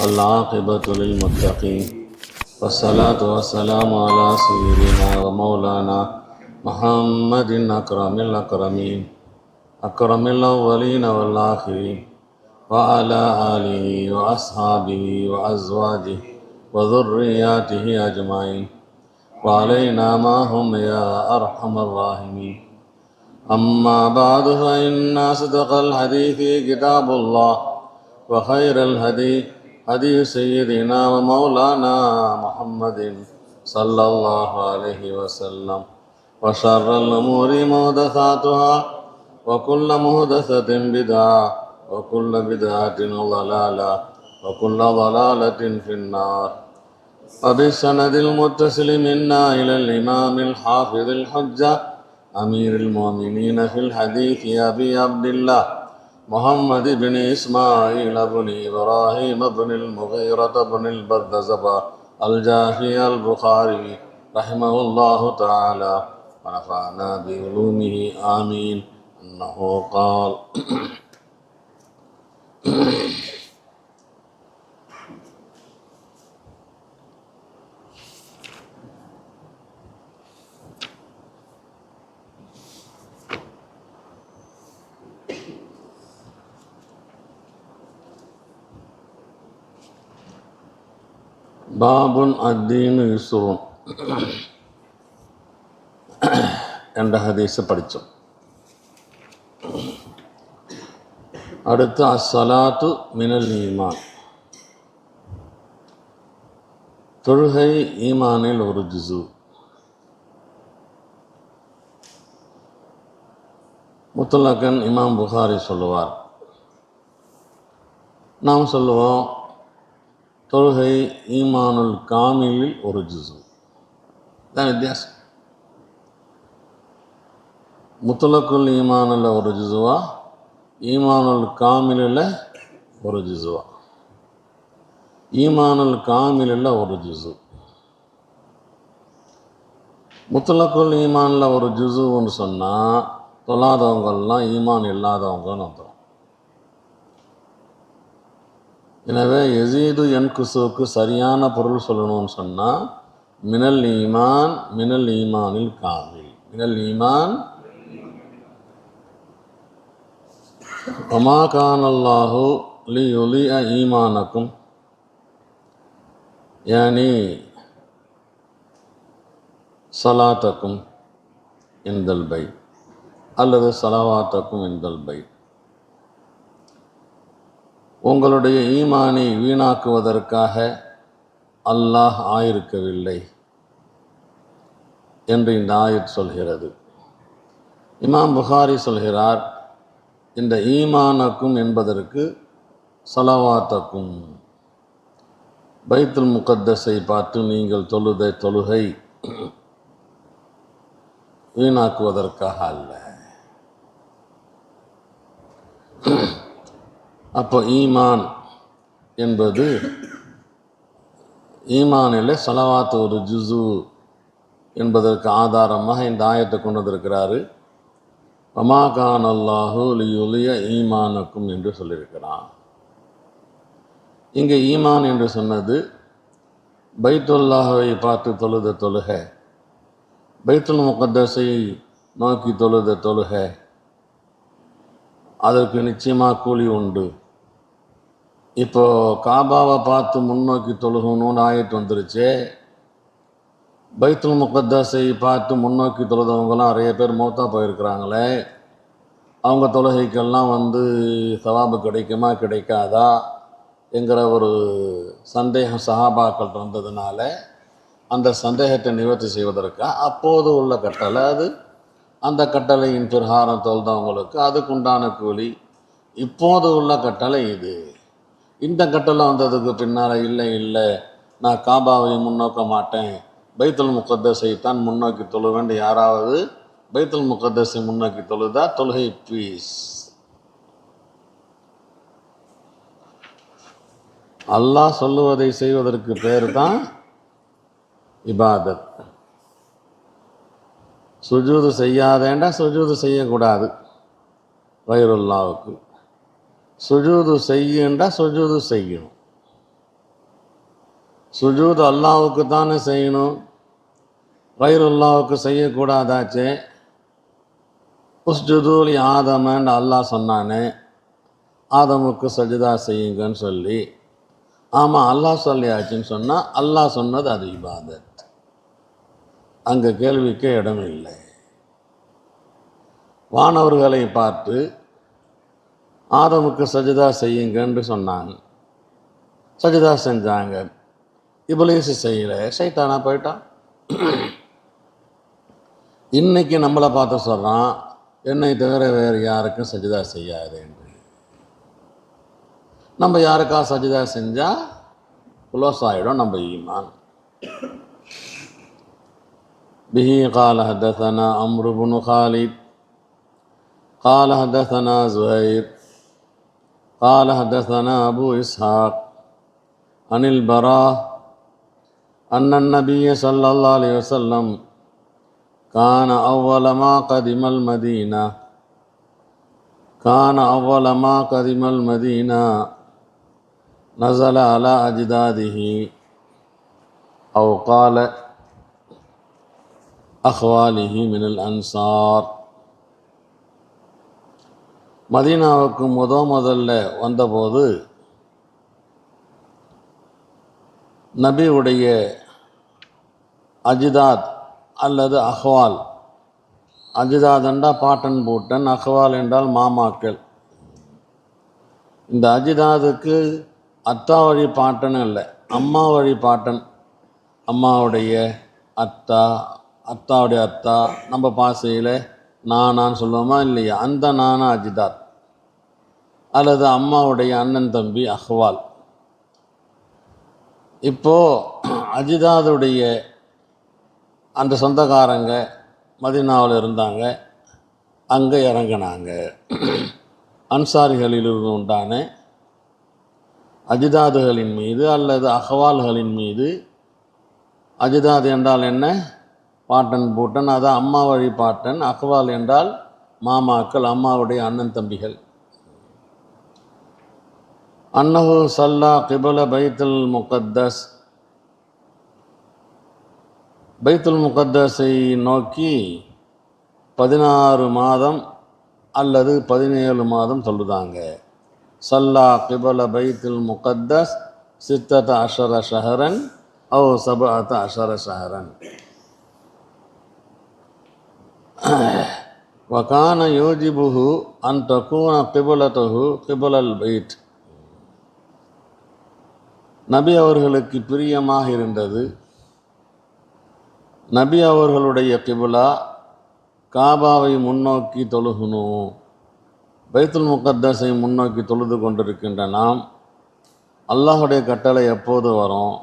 والعاقبة للمتقين والصلاة والسلام على سيدنا ومولانا محمد أكرم الأكرمين أكرم الأولين والآخرين وعلى آله وأصحابه وأزواجه وذرياته أجمعين وعلينا معهم يا أرحم الراحمين. أما بعد فإن أصدق الحديث كتاب الله وخير الهدي هدي سيدنا ومولانا محمد صلى الله عليه وسلم وشر الأمور محدثاتها وكل محدثة بدعة وكل بدعة ضلالة وكل ضلالة في النار. وبالسند المتصل منا إلى الإمام الحافظ الحجة أمير المؤمنين في الحديث أبي عبد الله محمد بن إسماعيل بن إبراهيم بن المغيرة بن البردزبة الجافي البخاري رحمه الله تعالى ونفعنا بعلومه آمين أنه قال: பாபுன் அத்தீனு யுஸ்ருன் என்ற ஹதீஸை படித்தோம். அடுத்து அஸ்ஸலாத்து மினல் ஈமான், தொழுகை ஈமானில் ஒரு ஜுஸு. முத்தலக்கன் இமாம் புகாரி சொல்லுவார், நாம் சொல்லுவோம் தொழுகை ஈமானுல் காமிலில் ஒரு ஜுஸு. தான் வித்தியாசம். முத்தலக்குல் ஈமானில் ஒரு ஜுஸுவா, ஈமானுல் காமிலில் ஒரு ஜுஸுவா? ஈமானுல் காமிலில் ஒரு ஜுஸு. முத்தலக்குல் ஈமானில் ஒரு ஜுஸுன்னு சொன்னால் தொழாதவங்கள்லாம் ஈமான் இல்லாதவங்கன்னு வந்துடும். எனவே யசீது என்குசுக்கு சரியான பொருள் சொல்லணும்னு சொன்னால் மினல் ஈமான் மினல் ஈமானில் காமில், மினல் ஈமான் வமா கானல்லாஹு லியுலிஅ ஈமானக்கும், யானி சலாத்தக்கும் இந்தல் பை அல்லது சலவாத்தக்கும் இந்தல் பை, உங்களுடைய ஈமானை வீணாக்குவதற்காக அல்லாஹ் ஆயிருக்கவில்லை என்று இந்த ஆயத் சொல்கிறது. இமாம் புகாரி சொல்கிறார், இந்த ஈமானக்கும் என்பதற்கு சலவாத்தக்கும், பைத்துல் முகத்தஸை பார்த்து நீங்கள் தொழுத தொழுகை வீணாக்குவதற்காக அல்ல. அப்போ ஈமான் என்பது, ஈமானில் சலவாத்து ஒரு ஜுஸு என்பதற்கு ஆதாரமாக இந்த ஆயத்தை கொண்டு வந்திருக்கிறாரு. வமா கானல்லாஹு லியுலிஅ ஈமானக்கும் என்று சொல்லியிருக்கிறான். இங்கே ஈமான் என்று சொன்னது பைத்துல்லாஹை பார்த்து தொழுத தொழுகை, பைத்துல் முகத்தஸை நோக்கி தொழுத தொழுகை, அதற்கு நிச்சயமாக கூலி உண்டு. இப்போது காபாவை பார்த்து முன்னோக்கி தொழுகணும்னு ஆயத்து வந்துருச்சு. பைத்துல் முகத்தஸை பார்த்து முன்னோக்கி தொழுதவங்களாம் நிறைய பேர் மௌத்தா போயிருக்கிறாங்களே, அவங்க தொழுகைக்கெல்லாம் சவாபு கிடைக்குமா கிடைக்காதா என்கிற ஒரு சந்தேகம் சஹாபாக்கள் வந்ததுனால அந்த சந்தேகத்தை நிவர்த்தி செய்வதற்காக அப்போது உள்ள கட்டளை அது. அந்த கட்டளையின் பிரகாரம் தொழுதவங்களுக்கு அதுக்குண்டான கூலி. இப்போது உள்ள கட்டளை இது. இந்த கட்டளை வந்ததுக்கு பின்னால் இல்லை நான் காபாவை முன்னோக்க மாட்டேன், பைத்துல் முகத்தஸை தான் முன்னோக்கி தொழுவேன், யாராவது பைத்துல் முகத்தஸை முன்னோக்கி தொழுதா தொழுகை பீஸ். அல்லாஹ் சொல்லுவதை செய்வதற்கு பேர் தான் இபாதத். சுஜூது செய்யாதேண்டா சுஜூது செய்யக்கூடாது வைருல்லாவுக்கு. சுஜூது செய்யண்டா சுஜூது செய்யணும். சுஜூத் அல்லாஹ்வுக்கு தானே செய்யணும், கைருல்லாவுக்கு செய்யக்கூடாதாச்சே. உஸ்ஜுதூலி ஆதமன்னு அல்லாஹ் சொன்னானே, ஆதமுக்கு சஜிதா செய்யுங்கன்னு சொல்லி. ஆமாம், அல்லாஹ் சொல்லியாச்சுன்னு சொன்னால் அல்லாஹ் சொன்னது அது இபாதத். அங்கே கேள்விக்கே இடம் இல்லை. வானவர்களை பார்த்து ஆதமுக்கு சஜிதா செய்யுங்கன்னு சொன்னாங்க, சஜிதா செஞ்சாங்க. இப்லீஸ் செய்யலை, சைத்தானா போயிட்டான். இன்னைக்கு நம்மளை பார்த்து சொல்கிறான், என்னை தவிர வேறு யாருக்கும் சஜிதா செய்யாது என்று. நம்ம யாருக்கா சஜிதா செஞ்சால் குலோஸ் ஆகிடும் நம்ம ஈமான். பிஹி قال حدثنا عمرو بن خالد قال حدثنا زهير قال حدثنا أبو إسحاق عن البراء أن النبي صلى الله عليه وسلم كان أول ما قدم المدينة نزل على أجداده أو قال أخواله من الأنصار. மதீனாவுக்கு முதல்ல வந்தபோது நபியுடைய அஜிதாத் அல்லது அஹ்வால், அஜிதாத் என்றால் பாட்டன் பூட்டன், அஹ்வால் என்றால் மாமாக்கள். இந்த அஜிதாதுக்கு அத்தா வழி பாட்டன் இல்லை, அம்மா வழி பாட்டன். அம்மாவுடைய அத்தா, அத்தாவுடைய அத்தா, நம்ம பாசையில் நானான்னு சொல்லுவோமா இல்லையா, அந்த நானா அஜிதாத். அல்லது அம்மாவுடைய அண்ணன் தம்பி அஹ்வால். இப்போது அஜிதாதுடைய அந்த சொந்தக்காரங்க மதீனாவில் இருந்தாங்க, அங்கே இறங்கினாங்க. அன்சாரிகளிலிருந்து உண்டான அஜிதாதுகளின் மீது அல்லது அஹ்வால்களின் மீது. அஜிதாத் என்றால் என்ன? பாட்டன் பூட்டன், அதான் அம்மா வழி பாட்டன். அஹ்வால் என்றால் மாமாக்கள், அம்மாவுடைய அண்ணன் தம்பிகள். அன்னஹு சல்லா கிபல பைத்துல் முகத்தஸ், பைத்துல் முகத்தஸை நோக்கி 16 மாதம் அல்லது 17 மாதம் சொல்லுதாங்க. சல்லா கிபல பைத்துல் முகத்தஸ் 16 ஷஹரன் அவ் 17 ஷஹரன். வகான யோஜிபுஹு அன் தகூன கிபலத்துஹு கிபலல் பைத். நபி அவர்களுக்கு பிரியமாக இருந்தது, நபி அவர்களுடைய கிபுலா காபாவை முன்னோக்கி தொழுகணும். பைத்துல் முகத்தஸை முன்னோக்கி தொழுது கொண்டிருக்கின்ற நாம் அல்லாஹுடைய கட்டளை எப்போது வரும்,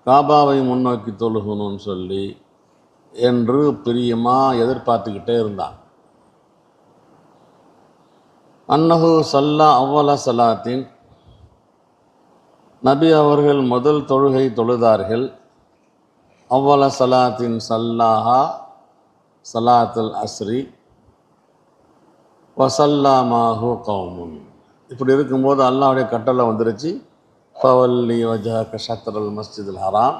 காபாவை முன்னோக்கி தொழுகணும்னு சொல்லி என்று பிரியமாக எதிர்பார்த்துக்கிட்டே இருந்தான். அன்னஹு சல்லா அவ்வல சலாத்தின், நபி அவர்கள் முதல் தொழுகை தொழுதார்கள். அவ்வல சலாத்தின் சல்லாஹா சலாத்துல் அஸ்ரி வசல்லாமாஹு கௌமுன். இப்படி இருக்கும்போது அல்லாஹ்வுடைய கட்டளை வந்துருச்சு, ஃபவல்லி வஜஹக ஷத்ரல் மஸ்ஜிதுல் ஹராம்.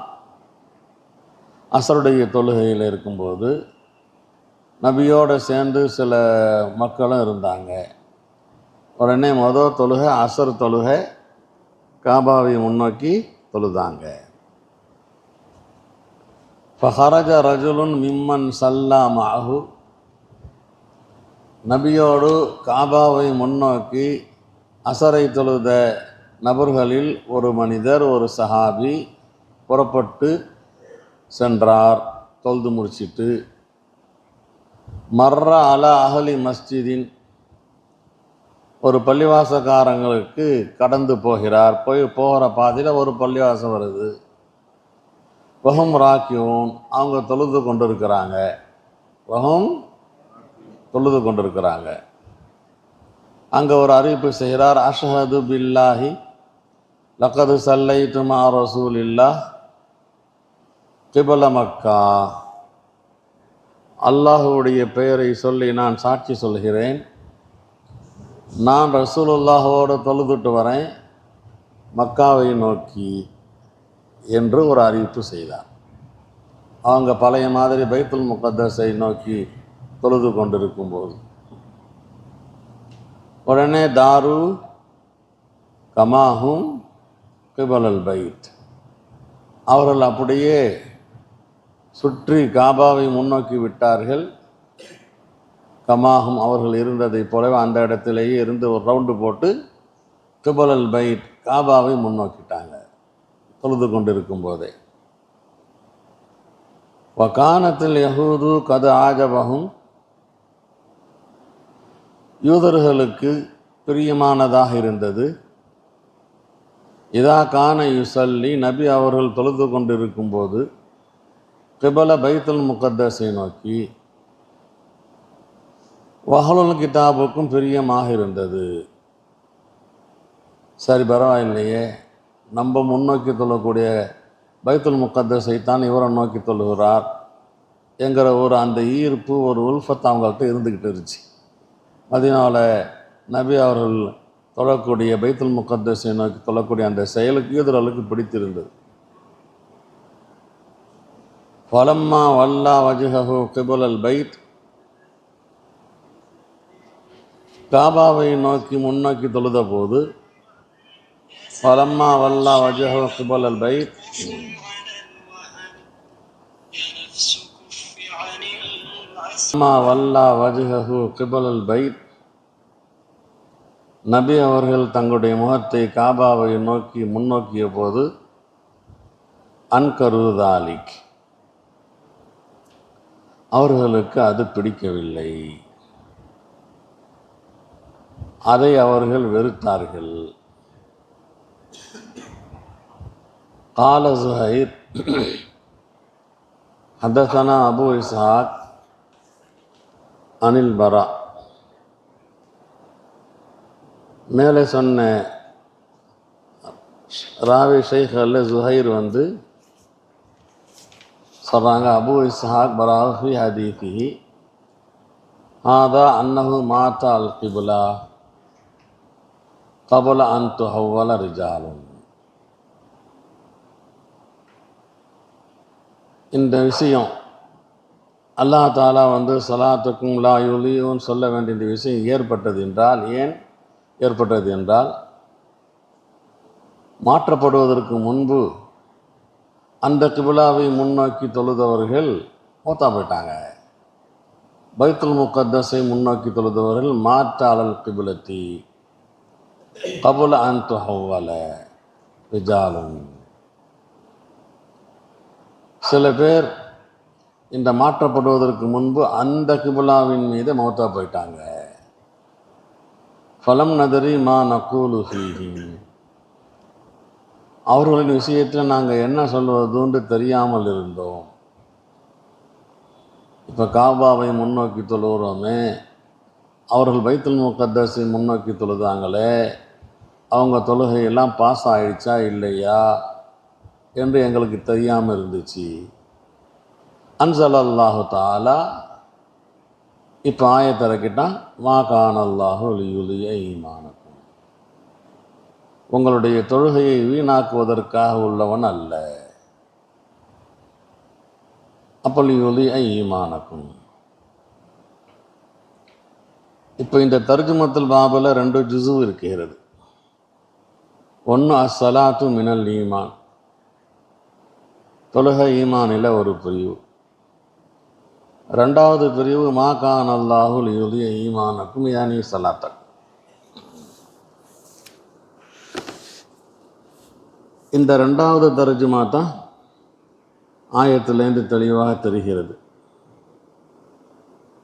அசருடைய தொழுகையில் இருக்கும்போது நபியோடு சேர்ந்து சில மக்களும் இருந்தாங்க. உடனே தொழுகை அசர் தொழுகை காபாவை முன்னோக்கி தொழுதாங்க. ஃபஹரஜ ரஜுலுன் மிம்மன் சல்லா மஅஹு, நபியோடு காபாவை முன்னோக்கி அசரை தொழுத நபர்களில் ஒரு மனிதர், ஒரு சஹாபி புறப்பட்டு சென்றார். தொழுது முடிச்சிட்டு மர்ர அலா அஹ்லி மஸ்ஜிதின், ஒரு பள்ளிவாசக்காரங்களுக்கு கடந்து போகிறார். போகிற பாதையில் ஒரு பள்ளிவாசம் வருது. வஹும் ராக்கியூன், அவங்க தொழுது கொண்டிருக்கிறாங்க. வஹும் தொழுது கொண்டிருக்கிறாங்க. அங்கே ஒரு அறிவிப்பு செய்கிறார், அஷ்ஹது பில்லாஹி லக்கது சல்லைத்து மா ரசூலில்லாஹ் கிபல மக்கா. அல்லாஹுடைய பெயரை சொல்லி நான் சாட்சி சொல்கிறேன், நான் ரசூலுல்லாஹோடு தொழுதுட்டு வரேன் மக்காவை நோக்கி என்று ஒரு அறிவிப்பு செய்தார். அவங்க பழைய மாதிரி பைத்துல் முகத்தஸை நோக்கி தொழுது கொண்டிருக்கும்போது உடனே தாரு கமாஹும் கிபலல் பைத், அவர்கள் அப்படியே சுற்றி காபாவை முன்னோக்கி விட்டார்கள். கமாகும், அவர்கள் இருந்ததை போலவே அந்த இடத்திலேயே இருந்து ஒரு ரவுண்டு போட்டு கிபலல் பைத், காபாவை முன்னோக்கிட்டாங்க தொழுது கொண்டிருக்கும் போதே. வகானத்தில் யஹூது கது ஆஜபகும், யூதர்களுக்கு பிரியமானதாக இருந்தது. இதா கான யுசல்லி, நபி அவர்கள் தொழுது கொண்டிருக்கும் போது கிபல பைத்துல் முகத்தஸை நோக்கி, வஹலுல் கிதாபுக்கும் பிரியமாக இருந்தது. சரி, பரவாயில்லையே, நம்ம முன்னோக்கி தொழக்கூடிய பைத்துல் முகத்தஸை தான் இவரை நோக்கி தொழுகிறார் என்கிற ஒரு அந்த ஈர்ப்பு, ஒரு உல்ஃபத் அவங்கள்ட்ட இருந்துக்கிட்டு இருந்துச்சு. அதனால நபி அவர்கள் தொழக்கூடிய பைத்துல் முகத்தஸை நோக்கி தொழக்கூடிய அந்த செயலுக்கு யூதர்களுக்கு பிடித்திருந்தது. ஃபலம்மா வல்லா வஜ்ஹஹு கிபுலல் பைத், காபாவை நோக்கி முன்னோக்கி தொழுத போது, ஃபலம்மா வல்லா வஜ்ஹஹு கிபுலல் பைத், வல்லா வஜ்ஹஹு கிபுலல் பைத், நபி அவர்கள் தங்களுடைய முகத்தை காபாவை நோக்கி முன்னோக்கிய போது அன்கரு தாலிக், அவர்களுக்கு அது பிடிக்கவில்லை, அதை அவர்கள் வெறுத்தார்கள். கால ஸுஹைர் ஹதஸனா அபு இஸ்ஹாக் அனில் பரா, மேலே சொன்ன ராவி ஷைக் அல்ல ஸுஹைர் சொல்கிறாங்க, அபு இஸ்ஹாக் பராஹி ஹதீஃபிஹி ஹாதா அன்னஹு மாத்தா அல் கிபுலா கபல அன் துஹவ்வல ரிஜாலுன். இந்த விஷயம் அல்லாஹ் தாலா சலாத்துக்கும் லா யுலியூன்னு சொல்ல வேண்டிய இந்த விஷயம் ஏற்பட்டது என்றால், ஏன் ஏற்பட்டது என்றால், மாற்றப்படுவதற்கு முன்பு அந்த கிபிலாவை முன்னோக்கி தொழுதவர்கள் மூத்தா போயிட்டாங்க. பைத்துல் முகத்தஸை முன்னோக்கி தொழுதவர்கள் மாற்றாளல் கிபிலத்தி கபுல அன் துஹவ்வல ரிஜாலுன். சில பேர் இந்த மாற்றப்படுவதற்கு முன்பு அந்த கிபிலாவின் மீது மௌத்தா போயிட்டாங்க. ஃபலம் நதரி மா நகூலு ஃபீஹிம், அவர்களின் விஷயத்தில் நாங்கள் என்ன சொல்வதுன்னு தெரியாமல் இருந்தோம். இப்போ காபாவை முன்னோக்கி தொழுகிறோமே, அவர்கள் பைத்துல் முகத்தஸை முன்னோக்கி தொழுதாங்களே, அவங்க தொழுகையெல்லாம் பாஸ் ஆகிடுச்சா இல்லையா என்று எங்களுக்கு தெரியாமல் இருந்துச்சு. அன்ஸலல்லாஹு தஆலா இப்போ ஆயத்திறக்கிட்டான், மா கானல்லாஹு லியுலிய ஈமானக்கும், உங்களுடைய தொழுகையை வீணாக்குவதற்காக உள்ளவன் அல்ல. அப்போ லியுலிய ஈமானக்கும். இப்போ இந்த தர்ஜுமத்துல் பாபில் 2 ஜுஸு இருக்கிறது. ஒன்று அஸ்ஸலாத்து மினல் ஈமான், தொழுகை ஈமானில் ஒரு பிரிவு. 2வது பிரிவு மா கானல்லாஹு லியுலிய ஈமானக்கும் யானி ஸலாத்தக். இந்த 2வது தர்ஜுமா தான் ஆயத்திலேருந்து தெளிவாக தெரிகிறது.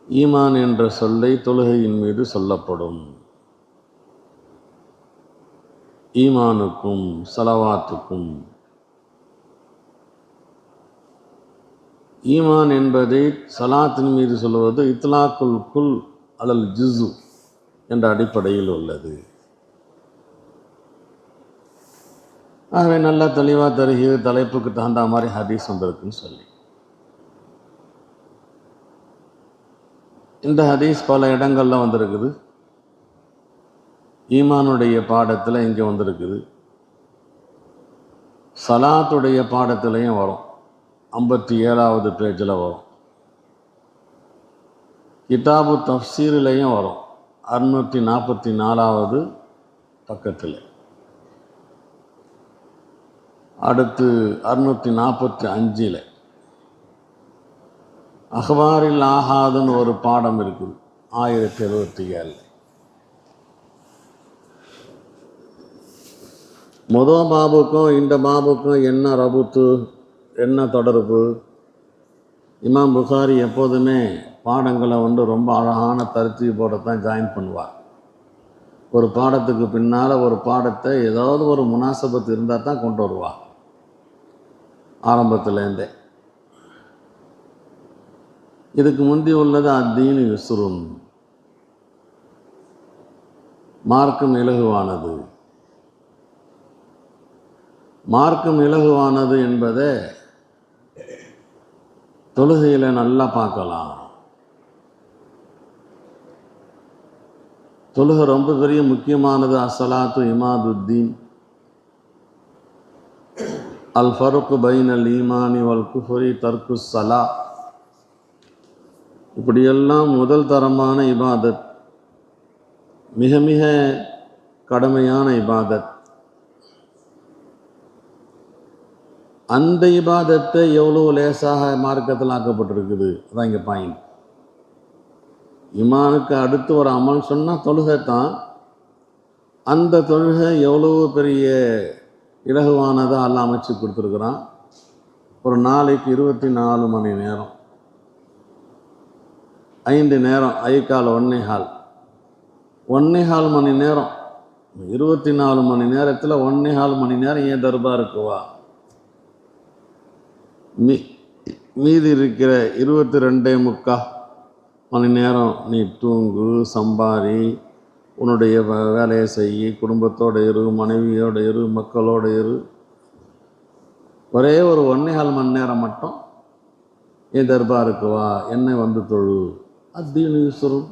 ஈமான் என்ற சொல்லை தொழுகையின் மீது சொல்லப்படும். ஈமானுக்கும் ஸலவாத்துக்கும். ஈமான் என்பதை சலாத்தின் மீது சொல்வது இத்லாக்குல் குல் அலல் ஜுஸு என்ற அடிப்படையில் உள்ளது. ஆகவே நல்லா தெளிவாக தருகிறது, தலைப்புக்கு தகுந்த மாதிரி ஹதீஸ் வந்திருக்குன்னு சொல்லி. இந்த ஹதீஸ் பல இடங்களில் வந்திருக்குது. ஈமானுடைய பாடத்தில் இங்கே வந்திருக்குது. சலாத்துடைய பாடத்துலேயும் வரும், 57வது பேஜில் வரும். கிதாபு தஃப்சீர்லேயும் வரும், 644வது பக்கத்தில். அடுத்து 645 அஹ்பாரில் ஆஹாதுன்னு ஒரு பாடம் இருக்குது, 1077. முதல் பாபுக்கும் இந்த பாபுக்கும் என்ன ரபுத்து, என்ன தொடர்பு? இமாம் புகாரி எப்போதுமே பாடங்களை ரொம்ப அழகான தர்த்தீபோட தான் ஜாயின் பண்ணுவார். ஒரு பாடத்துக்கு பின்னால் ஒரு பாடத்தை ஏதாவது ஒரு முனாசபத்து இருந்தால் தான் கொண்டு வருவார் ஆரம்பத்துலேருந்தே. இதுக்கு முந்தி உள்ளது அத்தீனு யுஸ்ருன், மார்க்கம் இலகுவானது. மார்க்கம் இலகுவானது என்பதை தொழுகையில் நல்லா பார்க்கலாம். தொழுகை ரொம்ப பெரிய முக்கியமானது. அஸ்ஸலாத்து இமாதுத்தீன், அல் ஃபருக் பைன் அல் ஈமானி வல் குஃபரி தர்க்கு ஸலா. இப்படியெல்லாம் முதல் தரமான இபாதத், மிக மிக கடமையான இபாதத். அந்த இபாதத்தை எவ்வளோ லேசாக மார்க்கத்தில் ஆக்கப்பட்டிருக்குது, அதான் இங்கே பாயிண்ட். ஈமானுக்கு அடுத்து ஒரு அமல் சொன்னால் தொழுகை தான். அந்த தொழுகை எவ்வளோ பெரிய இலகுவானதாக எல்லாம் அமைச்சு கொடுத்துருக்குறான். ஒரு நாளைக்கு 24 மணி நேரம், 5 நேரம், ஐக்கால் 1.25 மணி நேரம். 24 மணி நேரத்தில் 1.25 மணி நேரம் ஏன் தர்பாருக்குவா? மீதி இருக்கிற 22.75 மணி நேரம் நீ தூங்கு, சம்பாரி, உன்னுடைய வேலையை செய்ய, குடும்பத்தோடு இரு, மனைவியோடு இரு, மக்களோடு இரு. ஒரே ஒரு 1.25 மணி நேரம் மட்டும் ஏன் தர்பாருக்குவா, என்னை தொழு. அத்தீனு யுஸ்ருன்,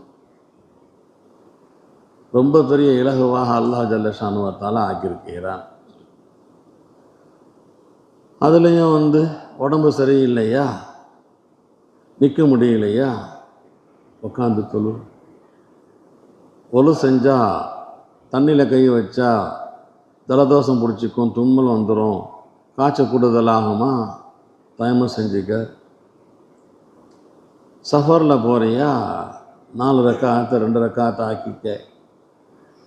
ரொம்ப பெரிய இலகுவாக அல்லாஹ் ஜல்ல ஷானுவத்தால் ஆக்கியிருக்கிறான். அதுலேயும் உடம்பு சரியில்லையா, நிற்க முடியலையா, உட்காந்து தொழு. ஒழு செஞ்சால் தண்ணியில் கை வச்சா ஜலதோஷம் பிடிச்சிக்கும், தும்மல் வந்துடும், காய்ச்சல் கூடுதலாகுமா, தயமம் செஞ்சுக்க. சஃபரில் போகிறியா, 4 ரக்காத்தை 2 ரக்காத்தை ஆக்கிக்க.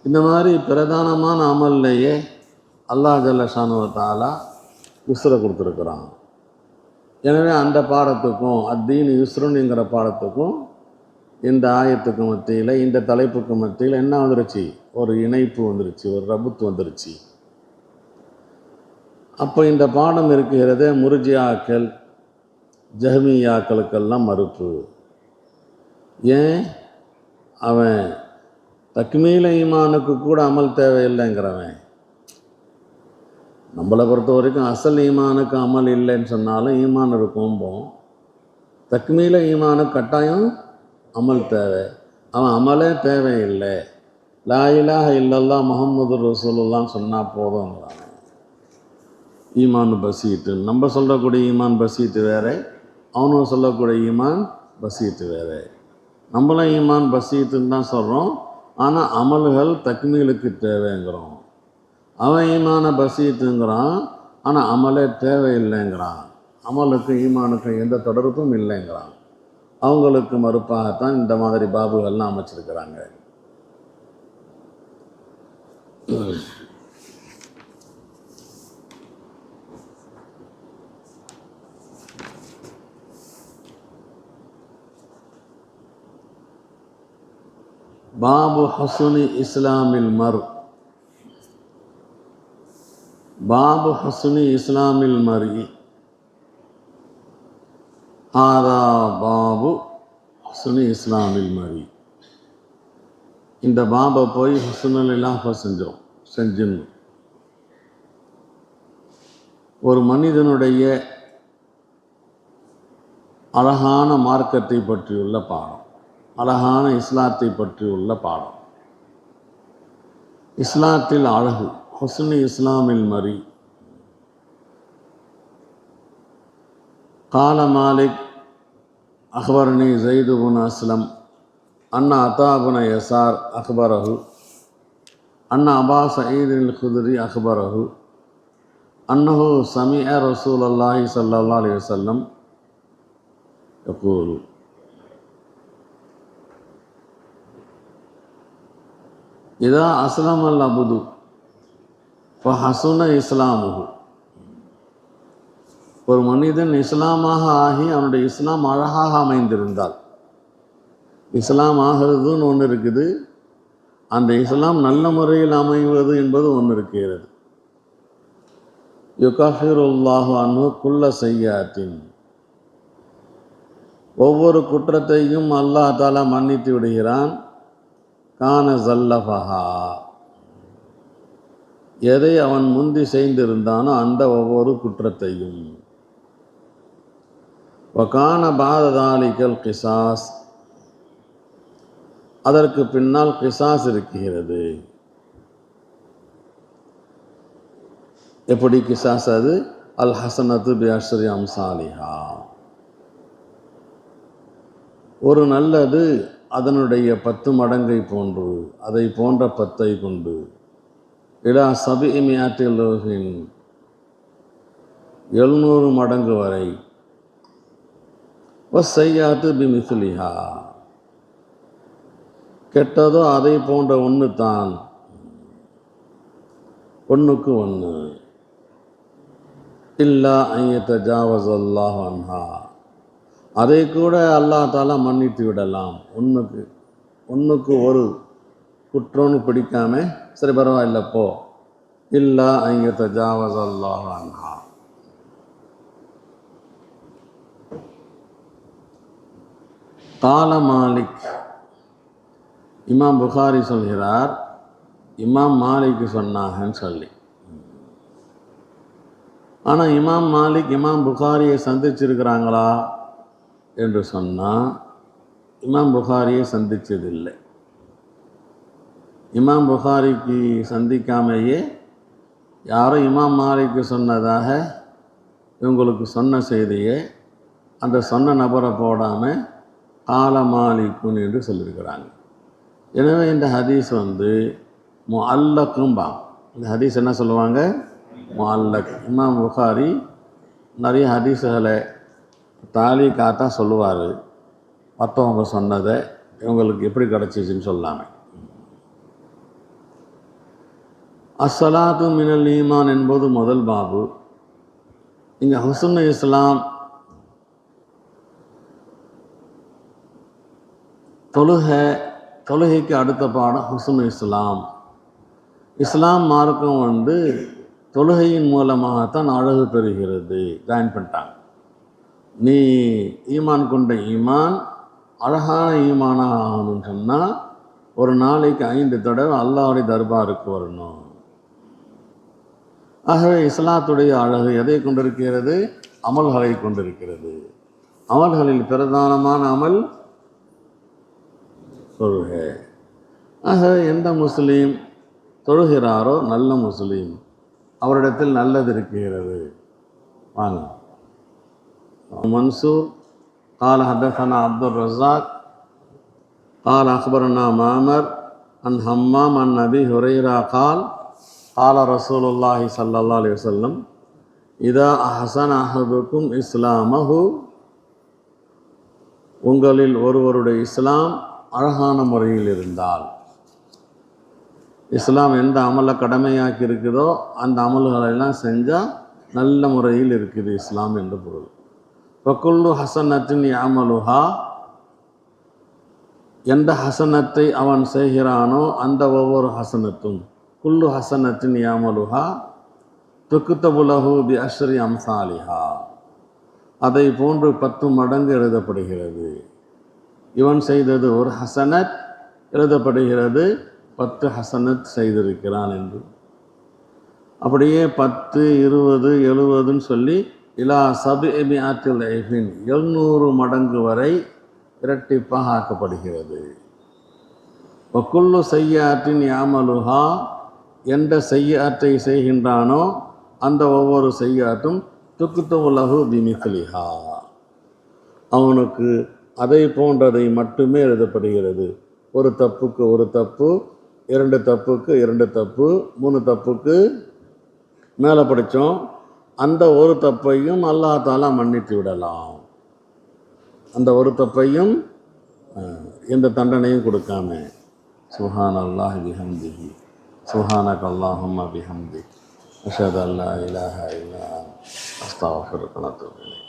இந்த மாதிரி பிரதானமான அமல்லையே அல்லாஹ் ஜல்ல ஷானுவத்தாலா யுஸ்ரை கொடுத்துருக்குறான். எனவே அந்த பாடத்துக்கும் அத்தீன் யுஸ்ருன்ங்கிற பாடத்துக்கும் இந்த ஆயத்துக்கு மத்தியில், இந்த தலைப்புக்கு மத்தியில் என்ன வந்துருச்சு? ஒரு இணைப்பு வந்துருச்சு, ஒரு ரபுத்து வந்துருச்சு. அப்போ இந்த பாடம் இருக்கிறதே முர்ஜியாக்கள், ஜஹ்மியாக்களுக்கெல்லாம் மறுப்பு. ஏன்? அவன் தக்மீல ஈமானுக்கு கூட அமல் தேவையில்லைங்கிறவன். நம்மளை பொறுத்த வரைக்கும் அசல் ஈமானுக்கு அமல் இல்லைன்னு சொன்னாலும் ஈமான் இருக்கும்போம். தக்மீல ஈமானுக்கு கட்டாயம் அமல் தேவை. அவன் அமலே தேவையில்லை, லா இலாஹ இல்லல்லாஹ் முஹம்மது ரசூலுல்லாஹ்னு சொன்னால் போதுங்கிறான். ஈமான் பசீட்டு, நம்ம சொல்லக்கூடிய ஈமான் பசீட்டு வேறு, அவனும் சொல்லக்கூடிய ஈமான் பசீட்டு வேறு. நம்மளும் ஈமான் பசீட்டுன்னு தான் சொல்கிறோம், ஆனால் அமல்கள் தக்மீலுக்கு தேவைங்கிறோம். அவன் ஈமான பசீட்டுங்கிறான், ஆனால் அமலே தேவையில்லைங்கிறான். அமலுக்கு ஈமானுக்கு எந்த தொடர்பும் இல்லைங்கிறான். அவங்களுக்கு மறுப்பாகத்தான் இந்த மாதிரி பாபுகள்லாம் அமைச்சிருக்கிறாங்க. பாபு ஹஸ்னி இஸ்லாமில் மர், பாபு ஹஸ்னி இஸ்லாமில் மரி, ஆதா பாபு ஹஸ்னி இஸ்லாமில் மரி. இந்த பாபை போய் ஹஸ்னுல் இலாஃபா செஞ்சிடணும். ஒரு மனிதனுடைய அழகான மார்க்கத்தை பற்றியுள்ள பாடம், அழகான இஸ்லாத்தை பற்றியுள்ள பாடம். இஸ்லாத்தில் அழகு, ஹுஸ்னு இஸ்லாமில் மரி. قال مالك أخبرني زيد بن أسلم أن عطاء بن يسار أخبره أن أبا سعيد الخدري أخبره أنه سمع رسول الله صلى الله عليه وسلم يقول إذا أسلم العبد فحسن إسلامه. ஒரு மனிதன் இஸ்லாமாக ஆகி அவனுடைய இஸ்லாம் அழகாக அமைந்திருந்தால், இஸ்லாம் ஆகிறதுன்னு ஒன்று இருக்குது, அந்த இஸ்லாம் நல்ல முறையில் அமைவது என்பது ஒன்று இருக்கிறது. யுகஃபிருல்லாஹு அன்ஹு குல்ல செய்யாத்தின், ஒவ்வொரு குற்றத்தையும் அல்லாஹ் தஆலா மன்னித்து விடுகிறான். கான ஜல்லஃபஹா, எதை அவன் முந்தி செய்திருந்தானோ அந்த ஒவ்வொரு குற்றத்தையும். வகான பாத தாலிகல் கிசாஸ், அதற்கு பின்னால் கிசாஸ் இருக்கிறது. எப்படி கிசாஸ்? அது அல் ஹசனத்து பி அஷ்ரி அம்சாலிஹா, ஒரு நல்லது அதனுடைய 10 மடங்கை போன்று, அதை போன்ற 10ஐ கொண்டு, இலா சபி மியாத்தில் 700 மடங்கு வரை. வஸ்ஸய்யாத்து பி மிஸ்லிஹா, கெட்டதோ அதை போன்ற ஒன்று தான், ஒன்றுக்கு ஒன்று. இல்லா ஐயத்தஜாவஸ் அல்லாஹ் அன்ஹா, அதை கூட அல்லாஹ் தஆலா மன்னித்து விடலாம். ஒன்றுக்கு ஒரு குற்றம்னு பிடிக்காம, சரி பரவாயில்ல போ. இல்லா ஐயத்தஜாவஸ் அல்லாஹ் அன்ஹா. கால மாலிக், இமாம் புகாரி சொல்கிறார், இமாம் மாலிக் சொன்னாங்கன்னு சொல்லி. ஆனால் இமாம் மாலிக் இமாம் புகாரியை சந்திச்சிருக்கிறாங்களா என்று சொன்னால், இமாம் புகாரியை சந்தித்ததில்லை. இமாம் புகாரிக்கு சந்திக்காமையே யாரோ இமாம் மாலிக்கு சொன்னதாக இவங்களுக்கு சொன்ன செய்தியை அந்த சொன்ன நபரை போடாமல் கால மாலிக்குன்னு என்று சொல்லியிருக்கிறாங்க. எனவே இந்த ஹதீஸ் முஅல்லக்கும்பாங்க. இந்த ஹதீஸ் என்ன சொல்லுவாங்க? முஅல்லக். இமாம் புகாரி நிறைய ஹதீஸுகளை தாலீக்காத்தான் சொல்லுவார், மற்றவங்க சொன்னதை இவங்களுக்கு எப்படி கிடச்சிச்சின்னு சொல்லாமல். அஸ்ஸலாத்து மினல் ஈமான் என்பது முதல் பாபு. இங்கே ஹுஸ்னு இஸ்லாம், தொழுகைக்கு அடுத்த பாடம் ஹுஸ்னு இஸ்லாம். இஸ்லாம் மார்க்கம் தொழுகையின் மூலமாகத்தான் அழகு பெறுகிறது. ஜாயின் பண்ணிட்டாங்க. நீ ஈமான் கொண்ட ஈமான் அழகான ஈமானாக ஆகணும்னு சொன்னால் ஒரு நாளைக்கு 5 தடவை அல்லாஹ்வுடைய தர்பாருக்கு வரணும். ஆகவே இஸ்லாத்துடைய அழகு எதை கொண்டிருக்கிறது? அமல்களை கொண்டிருக்கிறது. அமல்களில் பிரதானமான அமல் தொழுகை. ஆகவே எந்த முஸ்லீம் தொழுகிறாரோ நல்ல முஸ்லீம், அவரிடத்தில் நல்லது இருக்கிறது. வாங்க. மன்சூர் قال حدثنا عبد الرزاق قال أخبرنا معمر عن همام عن أبي هريرة قال قال رسول الله صلى الله عليه وسلم إذا أحسن أحدكم إسلامه, உங்களில் ஒருவருடைய இஸ்லாம் அழகான முறையில் இருந்தால், இஸ்லாம் எந்த அமலை கடமையாக்கி இருக்குதோ அந்த அமல்களெல்லாம் செஞ்சால் நல்ல முறையில் இருக்குது இஸ்லாம் என்று பொருள். ஃபகுல்லு ஹசனத்தின் யாமலுஹா, எந்த ஹசனத்தை அவன் செய்கிறானோ அந்த ஒவ்வொரு ஹசனத்தும், குல்லு ஹசனத்தின் யாமலுஹா துக்குத்தபுலஹு பி அஷ்ரி அம்சாலிஹா, அதை போன்று 10 மடங்கு எழுதப்படுகிறது. இவன் செய்தது ஒரு ஹசனத், எழுதப்படுகிறது 10 ஹசனத் செய்திருக்கிறான் என்று. அப்படியே 10, 20, 70ன்னு சொல்லி இலா சபி ஆற்றில் 700 மடங்கு வரை இரட்டிப்பாக ஆக்கப்படுகிறது. வக்குல்லு செய்யாற்றின் யாமலுஹா, எந்த செய்யாற்றை செய்கின்றானோ அந்த ஒவ்வொரு செய்யாற்றும் துக்குத்தவு லஹு பிமிஸ்லிஹா, அவனுக்கு அதை போன்றதை மட்டுமே எழுதப்படுகிறது. ஒரு தப்புக்கு ஒரு தப்பு, 2 தப்புக்கு 2 தப்பு, 3 தப்புக்கு மேலே படித்தோம். அந்த ஒரு தப்பையும் அல்லாஹ் தஆலா மன்னித்து விடலாம். அந்த ஒரு தப்பையும் எந்த தண்டனையும் கொடுக்காம. சுப்ஹானல்லாஹி பிஹம்திஹி, சுப்ஹானக அல்லாஹும்ம பிஹம்திக், அஷ்ஹது அல்லா இலாஹா இல்லா அன்த, அஸ்தக்ஃபிருக வ அத்தூபு இலைக்.